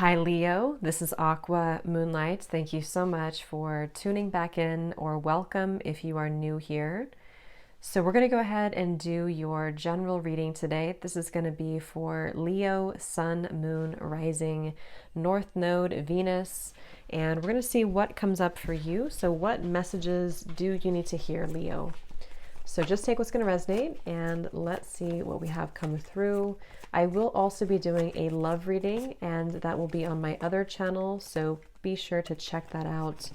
Hi Leo, this is Aqua Moonlight. Thank you so much for tuning back in, or welcome if you are new here. So we're going to go ahead and do your general reading today. This is going to be for Leo, Sun, Moon, Rising, North Node, Venus, and we're going to see what comes up for you. So what messages do you need to hear, Leo? So just take what's going to resonate and let's see what we have come through. I will also be doing a love reading, and that will be on my other channel, so be sure to check that out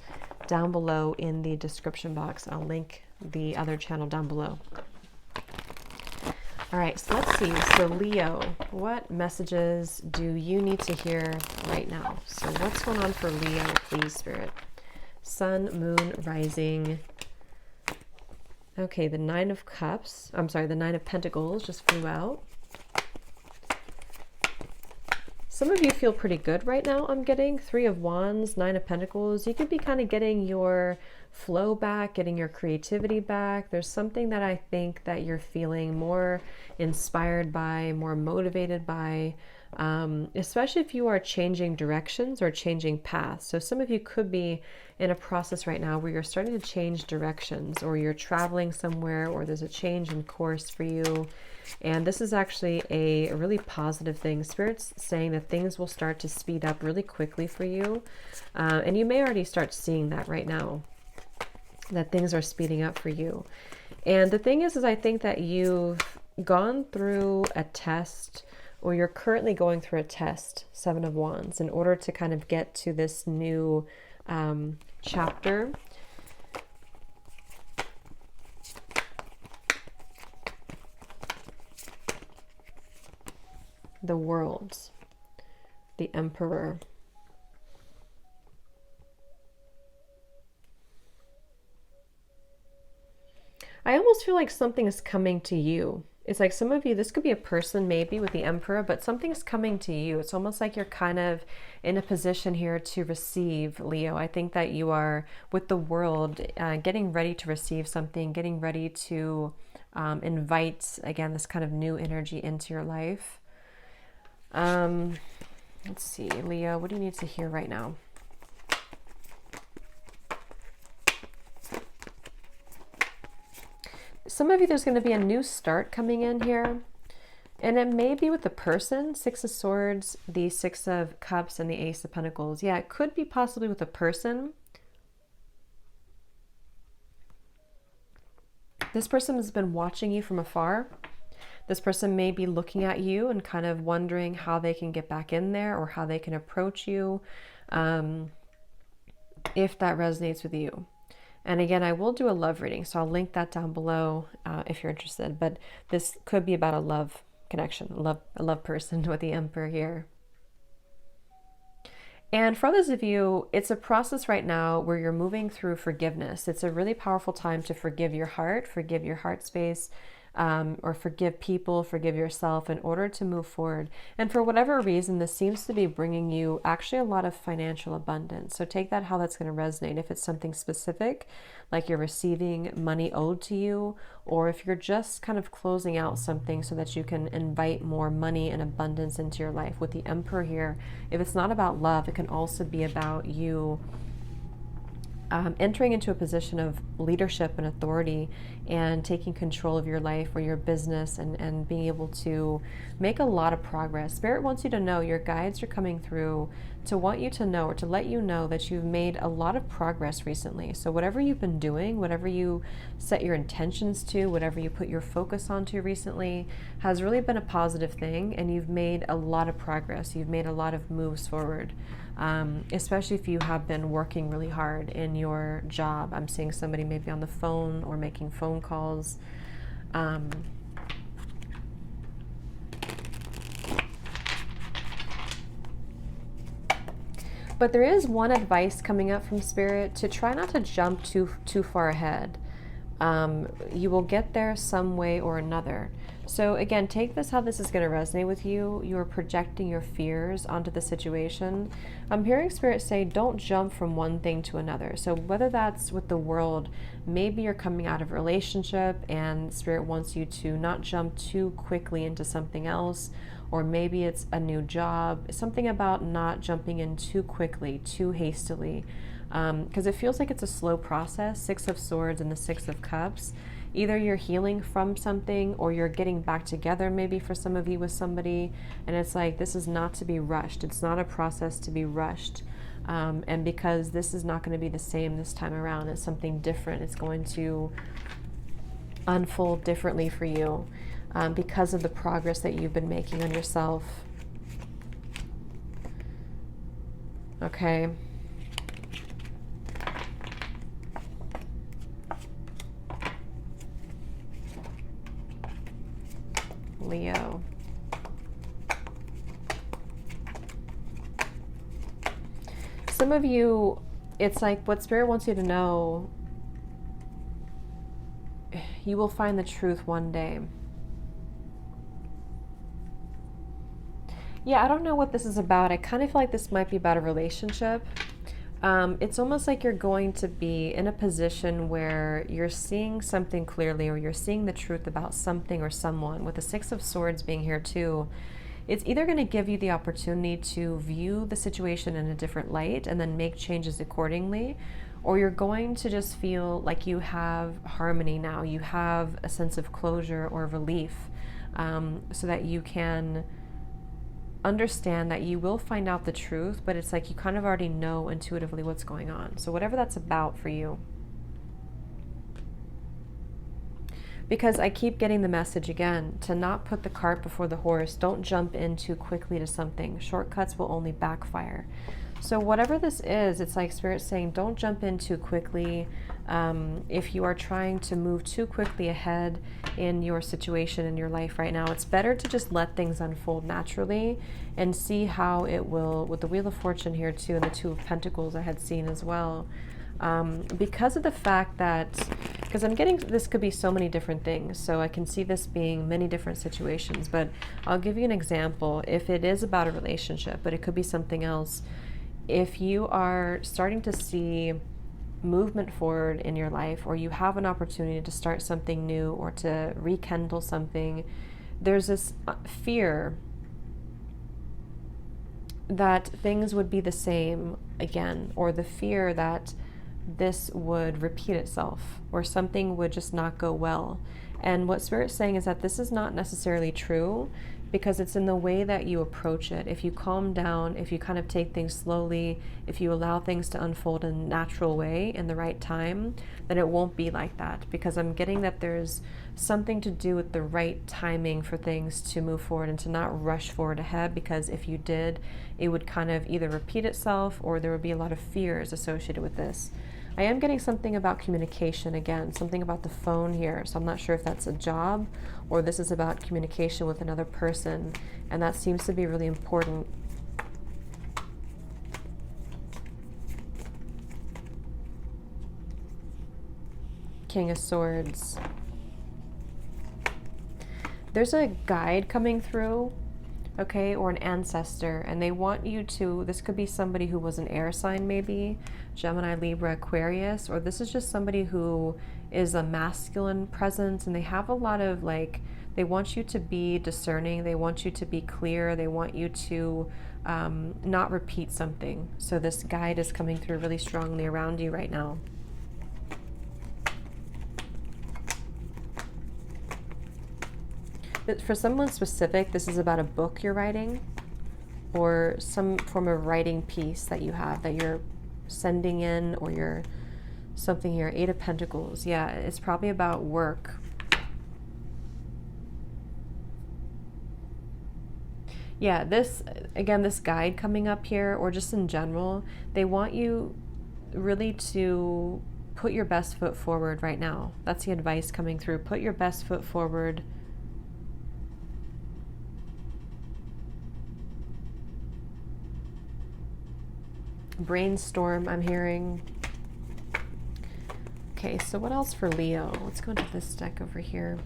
down below in the description box. I'll link the other channel down below. All right, so let's see. So Leo, what messages do you need to hear right now? So what's going on for Leo, please, Spirit? Sun, Moon, Rising. Okay, the Nine of Cups. I'm sorry, the Nine of Pentacles just flew out. Some of you feel pretty good right now, I'm getting. Three of Wands, Nine of Pentacles. You could be kind of getting your flow back, getting your creativity back. There's something that I think that you're feeling more inspired by, more motivated by, especially if you are changing directions or changing paths. So some of you could be in a process right now where you're starting to change directions, or you're traveling somewhere, or there's a change in course for you. And this is actually a really positive thing. Spirit's saying that things will start to speed up really quickly for you. And you may already start seeing that right now, that things are speeding up for you. And the thing is I think that you've gone through a test, or you're currently going through a test, Seven of Wands, in order to kind of get to this new chapter. The World, the Emperor. I almost feel like something is coming to you. It's like some of you, this could be a person maybe with the Emperor, but something's coming to you. It's almost like you're kind of in a position here to receive, Leo. I think that you are, with the World, getting ready to receive something, getting ready to invite, again, this kind of new energy into your life. Let's see, Leo, what do you need to hear right now? Some of you, there's going to be a new start coming in here, and it may be with the person. Six of Swords, the Six of Cups, and the Ace of Pentacles. Yeah, it could be possibly with a person. This person has been watching you from afar. This person may be looking at you and kind of wondering how they can get back in there, or how they can approach you, if that resonates with you. And again, I will do a love reading, so I'll link that down below if you're interested. But this could be about a love connection, a love person with the Emperor here. And for others of you, it's a process right now where you're moving through forgiveness. It's a really powerful time to forgive your heart space, or forgive people, forgive yourself in order to move forward. And for whatever reason, this seems to be bringing you actually a lot of financial abundance. So take that how that's going to resonate. If it's something specific, like you're receiving money owed to you, or if you're just kind of closing out something so that you can invite more money and abundance into your life. With the Emperor here, if it's not about love, it can also be about you entering into a position of leadership and authority, and taking control of your life or your business, and being able to make a lot of progress. Spirit wants you to know, your guides are coming through to want you to know, or to let you know, that you've made a lot of progress recently. So whatever you've been doing, whatever you set your intentions to, whatever you put your focus onto recently, has really been a positive thing, and you've made a lot of progress. You've made a lot of moves forward. Especially if you have been working really hard in your job. I'm seeing somebody maybe on the phone or making phone calls. But there is one advice coming up from Spirit, to try not to jump too far ahead. You will get there some way or another. So again, take this how this is going to resonate with you. You're projecting your fears onto the situation. I'm hearing Spirit say, don't jump from one thing to another. So whether that's with the World, maybe you're coming out of a relationship and Spirit wants you to not jump too quickly into something else. or maybe it's a new job. Something about not jumping in too quickly, too hastily, because it feels like it's a slow process. Six of Swords and the Six of Cups. Either you're healing from something, or you're getting back together, maybe for some of you with somebody, and it's like, this is not to be rushed. It's not a process to be rushed. And because this is not going to be the same this time around, it's something different. It's going to unfold differently for you because of the progress that you've been making on yourself. Okay. Leo. Some of you, it's like what Spirit wants you to know, you will find the truth one day. Yeah, I don't know what this is about. I kind of feel like this might be about a relationship. It's almost like you're going to be in a position where you're seeing something clearly, or you're seeing the truth about something or someone. With the Six of Swords being here too, it's either going to give you the opportunity to view the situation in a different light and then make changes accordingly, or you're going to just feel like you have harmony now. You have a sense of closure or relief, so that you can understand that you will find out the truth, but it's like you kind of already know intuitively what's going on. So whatever that's about for you. Because I keep getting the message again, to not put the cart before the horse. Don't jump in too quickly to something. Shortcuts will only backfire. So whatever this is, it's like Spirit saying, don't jump in too quickly. If you are trying to move too quickly ahead in your situation in your life right now, it's better to just let things unfold naturally and see how it will, with the Wheel of Fortune here too, and the Two of Pentacles I had seen as well. Because of the fact that, because I'm getting, this could be so many different things, so I can see this being many different situations, but I'll give you an example. If it is about a relationship, but it could be something else. If you are starting to see movement forward in your life, or you have an opportunity to start something new or to rekindle something, there's this fear that things would be the same again, or the fear that this would repeat itself, or something would just not go well. And what Spirit's saying is that this is not necessarily true, because it's in the way that you approach it. If you calm down, if you kind of take things slowly, if you allow things to unfold in a natural way in the right time, then it won't be like that. Because I'm getting that there's something to do with the right timing for things to move forward and to not rush forward ahead, because if you did, it would kind of either repeat itself, or there would be a lot of fears associated with this. I am getting something about communication again, something about the phone here. So I'm not sure if that's a job, or this is about communication with another person. And that seems to be really important. King of Swords. There's a guide coming through, okay, or an ancestor, and they want you to, this could be somebody who was an air sign maybe, Gemini, Libra, Aquarius, or this is just somebody who is a masculine presence, and they have a lot of like, they want you to be discerning, they want you to be clear, they want you to not repeat something. So this guide is coming through really strongly around you right now. For someone specific, this is about a book you're writing, or some form of writing piece that you have that you're sending in, or you're something here. Eight of Pentacles. Yeah, it's probably about work. Yeah, this, again, this guide coming up here, or just in general, they want you really to put your best foot forward right now. That's the advice coming through. Put your best foot forward. Brainstorm, I'm hearing. Okay, so what else for Leo? Let's go into this deck over here.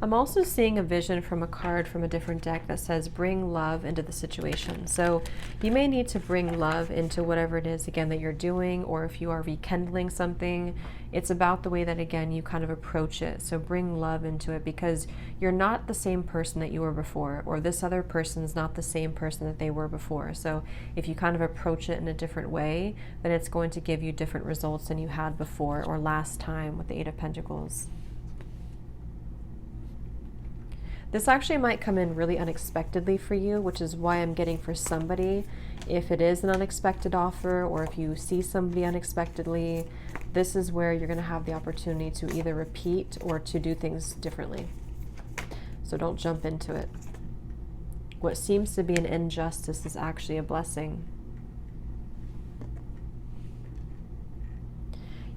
I'm also seeing a vision from a card from a different deck that says bring love into the situation. So you may need to bring love into whatever it is, again, that you're doing, or if you are rekindling something, it's about the way that, again, you kind of approach it. So bring love into it, because you're not the same person that you were before, or this other person's not the same person that they were before. So if you kind of approach it in a different way, then it's going to give you different results than you had before or last time with the Eight of Pentacles. This actually might come in really unexpectedly for you, which is why I'm getting for somebody, if it is an unexpected offer or if you see somebody unexpectedly, this is where you're going to have the opportunity to either repeat or to do things differently. So don't jump into it. What seems to be an injustice is actually a blessing.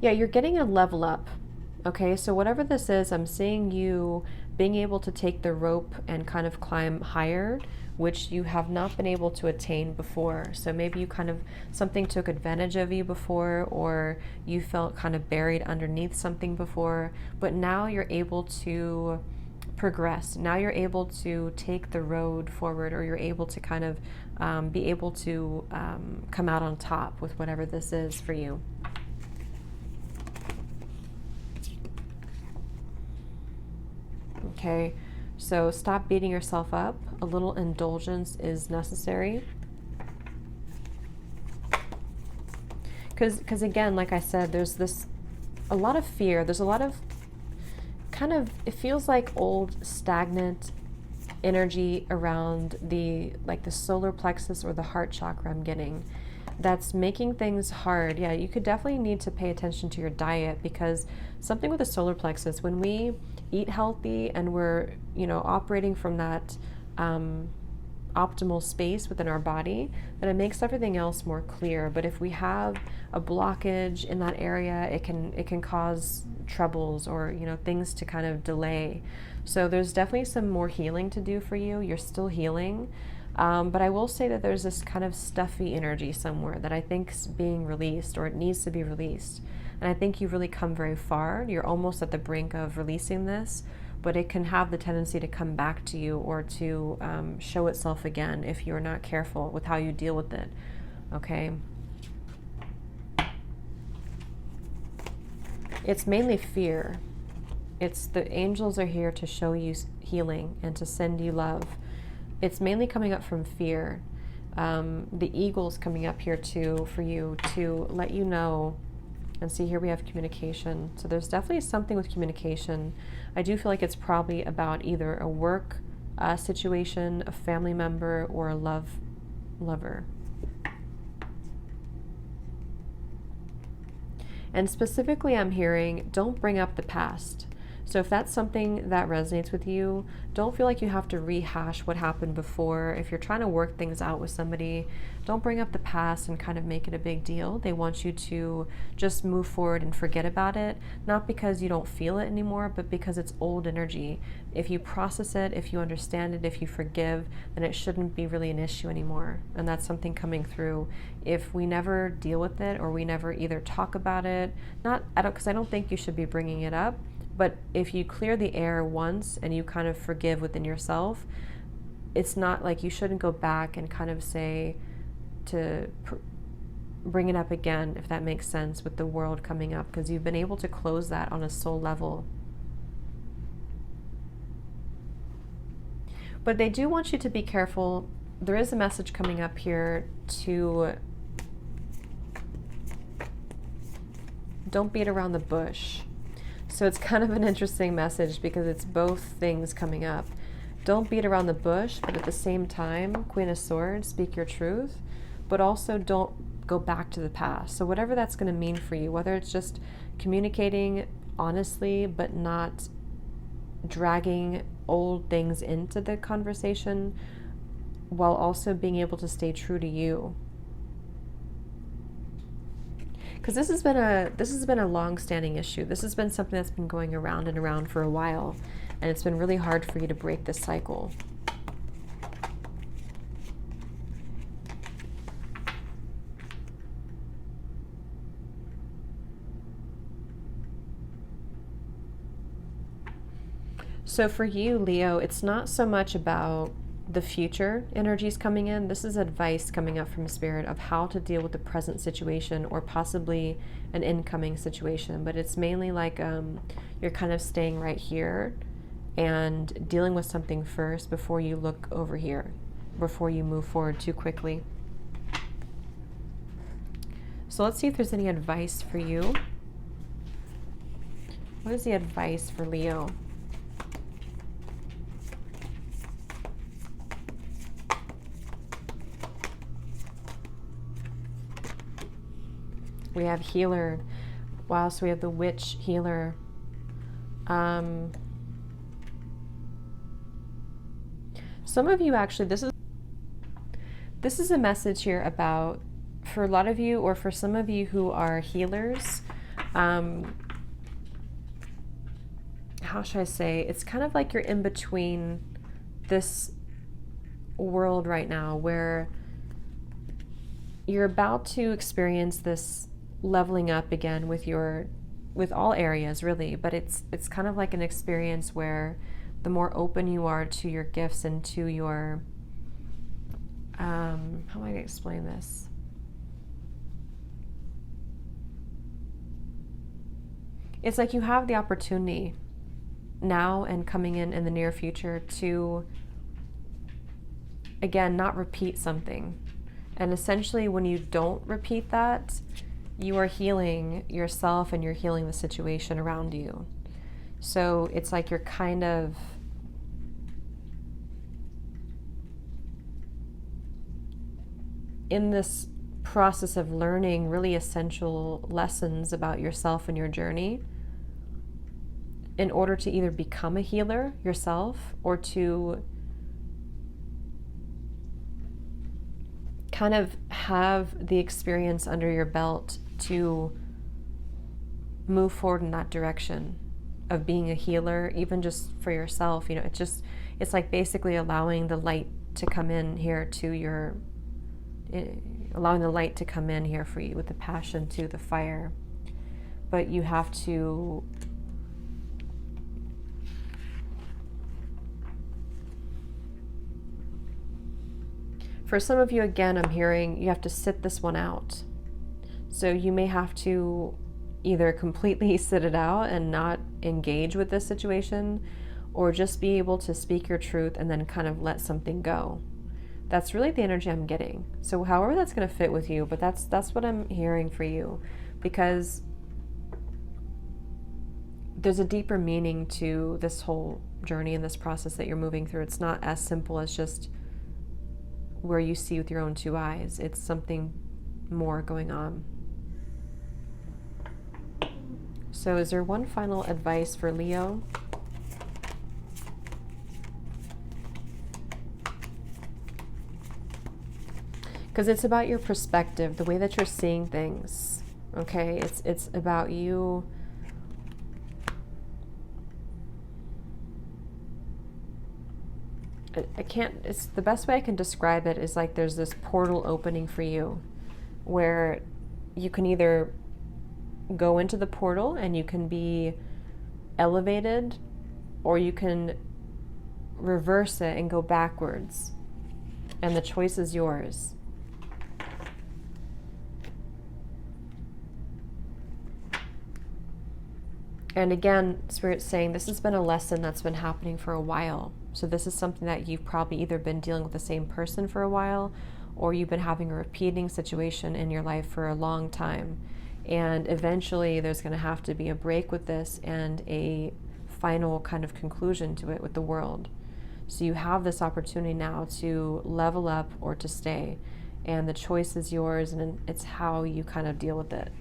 Yeah, you're getting a level up. Okay, so whatever this is, I'm seeing you being able to take the rope and kind of climb higher, which you have not been able to attain before. So maybe you kind of, something took advantage of you before, or you felt kind of buried underneath something before, but now you're able to progress. Now you're able to take the road forward, or you're able to kind of be able to come out on top with whatever this is for you. Okay, so stop beating yourself up. A little indulgence is necessary. Because again, like I said, there's a lot of fear. There's a lot of kind of, it feels like old stagnant energy around the solar plexus or the heart chakra I'm getting. That's making things hard. Yeah, you could definitely need to pay attention to your diet, because something with the solar plexus, when we eat healthy and we're, operating from that optimal space within our body, then it makes everything else more clear. But if we have a blockage in that area, it can cause troubles or, things to kind of delay. So there's definitely some more healing to do for you. You're still healing. But I will say that there's this kind of stuffy energy somewhere that I think's being released, or it needs to be released. And I think you've really come very far. You're almost at the brink of releasing this, but it can have the tendency to come back to you, or to show itself again if you're not careful with how you deal with it. Okay? It's mainly fear. It's the angels are here to show you healing and to send you love. It's mainly coming up from fear. The eagle's coming up here too for you to let you know. And see, here we have communication. So there's definitely something with communication. I do feel like it's probably about either a work situation, a family member, or a lover. And specifically, I'm hearing, don't bring up the past. So if that's something that resonates with you, don't feel like you have to rehash what happened before. If you're trying to work things out with somebody, don't bring up the past and kind of make it a big deal. They want you to just move forward and forget about it, not because you don't feel it anymore, but because it's old energy. If you process it, if you understand it, if you forgive, then it shouldn't be really an issue anymore. And that's something coming through. If we never deal with it, or we never either talk about it, because I don't think you should be bringing it up, but if you clear the air once and you kind of forgive within yourself, it's not like you shouldn't go back and kind of say to bring it up again, if that makes sense, with the world coming up, because you've been able to close that on a soul level. But they do want you to be careful. There is a message coming up here to don't beat around the bush. So it's kind of an interesting message, because it's both things coming up. Don't beat around the bush, but at the same time, Queen of Swords, speak your truth, but also don't go back to the past. So whatever that's going to mean for you, whether it's just communicating honestly, but not dragging old things into the conversation, while also being able to stay true to you. Because this has been a long-standing issue. This has been something that's been going around and around for a while, and it's been really hard for you to break this cycle. So for you, Leo, it's not so much about the future energies coming in. This is advice coming up from Spirit of how to deal with the present situation or possibly an incoming situation. But it's mainly like you're kind of staying right here and dealing with something first before you look over here, before you move forward too quickly. So let's see if there's any advice for you. What is the advice for Leo? We have healer. Wow, so we have the witch healer. Some of you actually, this is a message here about, for a lot of you, or for some of you who are healers, how should I say, it's kind of like you're in between this world right now where you're about to experience this leveling up again with all areas really, but it's kind of like an experience where the more open you are to your gifts and to your how am I going to explain this? It's like you have the opportunity now and coming in the near future to, again, not repeat something. And essentially when you don't repeat that, you are healing yourself and you're healing the situation around you. So it's like you're kind of in this process of learning really essential lessons about yourself and your journey in order to either become a healer yourself or to kind of have the experience under your belt to move forward in that direction of being a healer, even just for yourself. You know, it's like basically allowing the light to come in here allowing the light to come in here for you with the passion to the fire. But you have to for some of you, again, I'm hearing you have to sit this one out. So you may have to either completely sit it out and not engage with this situation, or just be able to speak your truth and then kind of let something go. That's really the energy I'm getting. So however that's going to fit with you, but that's what I'm hearing for you, because there's a deeper meaning to this whole journey and this process that you're moving through. It's not as simple as just where you see with your own two eyes. It's something more going on. So is there one final advice for Leo? Because it's about your perspective, the way that you're seeing things. Okay, it's about you it's the best way I can describe it is like there's this portal opening for you where you can either go into the portal and you can be elevated, or you can reverse it and go backwards, and the choice is yours. And again, Spirit's saying this has been a lesson that's been happening for a while. So this is something that you've probably either been dealing with the same person for a while, or you've been having a repeating situation in your life for a long time. And eventually there's going to have to be a break with this and a final kind of conclusion to it with the world. So you have this opportunity now to level up or to stay. And the choice is yours, and it's how you kind of deal with it.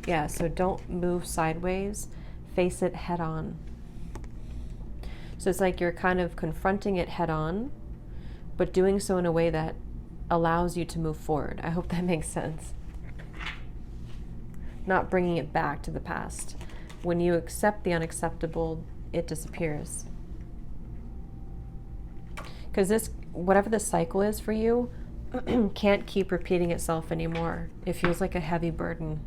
Yeah, so don't move sideways, face it head on. So it's like you're kind of confronting it head on, but doing so in a way that allows you to move forward. I hope that makes sense. Not bringing it back to the past. When you accept the unacceptable, it disappears. Because this, whatever the cycle is for you, can't keep repeating itself anymore. It feels like a heavy burden.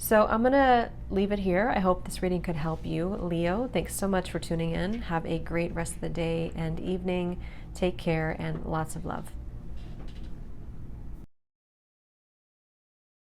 So I'm going to leave it here. I hope this reading could help you, Leo. Thanks so much for tuning in. Have a great rest of the day and evening. Take care and lots of love.